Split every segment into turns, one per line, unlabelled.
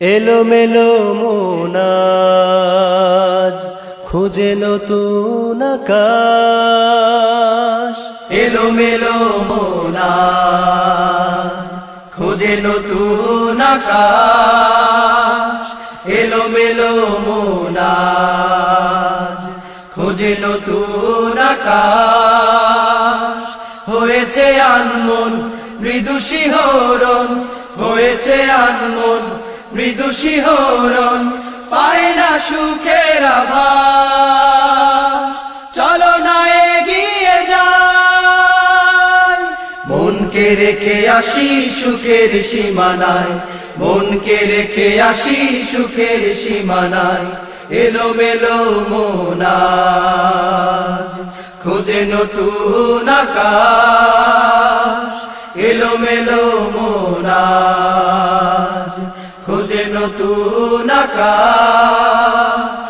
এলোমেলো মন আজ খুঁজে নতুন আকাশ।
এলোমেলো মন আজ খোঁজে নতুন আকাশ। এলোমেলো মন আজ খোঁজে নতুন আকাশ। হয়েছে আনমন মৃদু শিহরণ, হয়েছে আনমন মৃদু শিহরণ, পায় না সুখের আভাস। চলো না এগিয়ে যাই, মনকে রেখে আসি সুখের সীমানায়, মনকে রেখে আসি সুখের সীমানায়। এলোমেলো মন আজ খোঁজে নতুন আকাশ। এলোমেলো মন আজ খোঁজে নতুন আকাশ।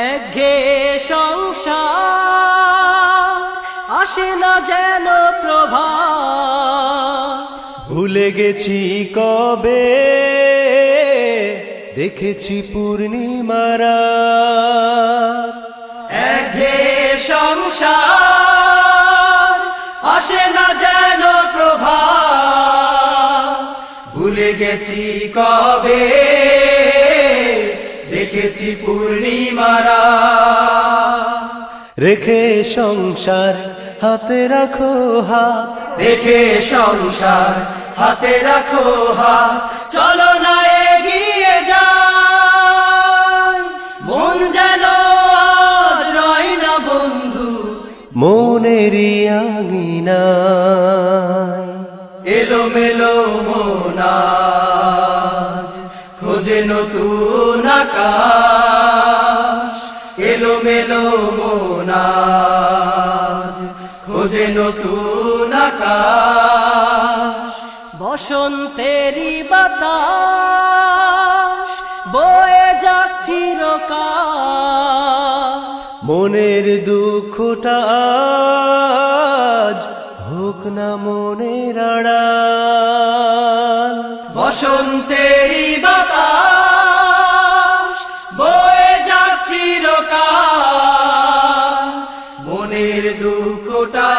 একঘেয়ে সংসার আসে না যেন প্রভাত।
ভুলে গেছি কবে দেখেছি পূর্ণিমারা।
একঘেয়ে সংসার আসে না যেন প্রভাত। ভুলে গেছি কবে দেখেছি পূর্ণিমারা।
রেখে সংসার হাতে রাখো হাত,
রেখে সংসার হাতে রাখো হাত। চলো না এগিয়ে যাই, মন যেন আজ রয় না বন্ধু
মনেরই আঙিনায়।
এলোমেলো মন আজ খোঁজে নতুন আকাশ। এলোমেলো মন আজ খোঁজে নতুন আকাশ।
বসন্তেরই বাতাস বয়ে যাচ্ছি চিরকাল।
মনের দুঃখটা আজ হোক না মনের আড়াল।
বসন্তেরই বাতাস বয়ে যাচ্ছি চিরকাল। মনের দুঃখটা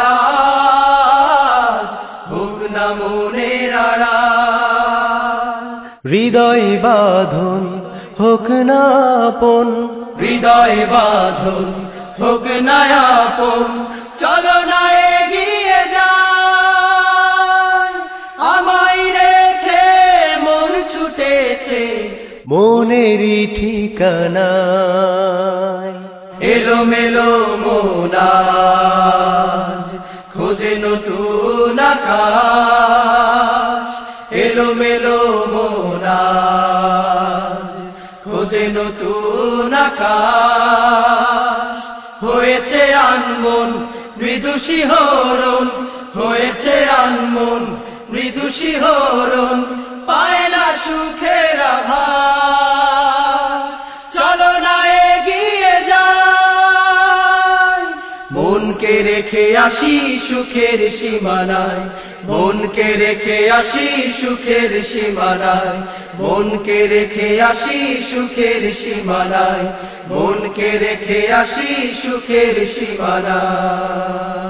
আজ হোক না মনের আড়াল।
হৃদয় বাঁধন হোক না আপন,
হৃদয় বাঁধন হোক না আপন। চলো না এগিয়ে যাই, আমায় রেখে মন ছুটেছে
মনেরই ঠিকানায়।
এলোমেলো মন আজ খোঁজে নতুন আকাশ। এলোমেলো মন আজ খোঁজে নতুন আকাশ। হয়েছে আনমন মৃদু শিহরণ, হয়েছে আনমন মৃদু শিহরণ, পায় না সুখের আভাস। চলো না এগিয়ে যাই, মনকে রেখে আসি সুখের সীমানায়, মনকে রেখে আসি সুখের সীমানায়। মনকে রেখে আসি সুখের সীমানায়, মনকে রেখে আসি সুখের সীমানায়।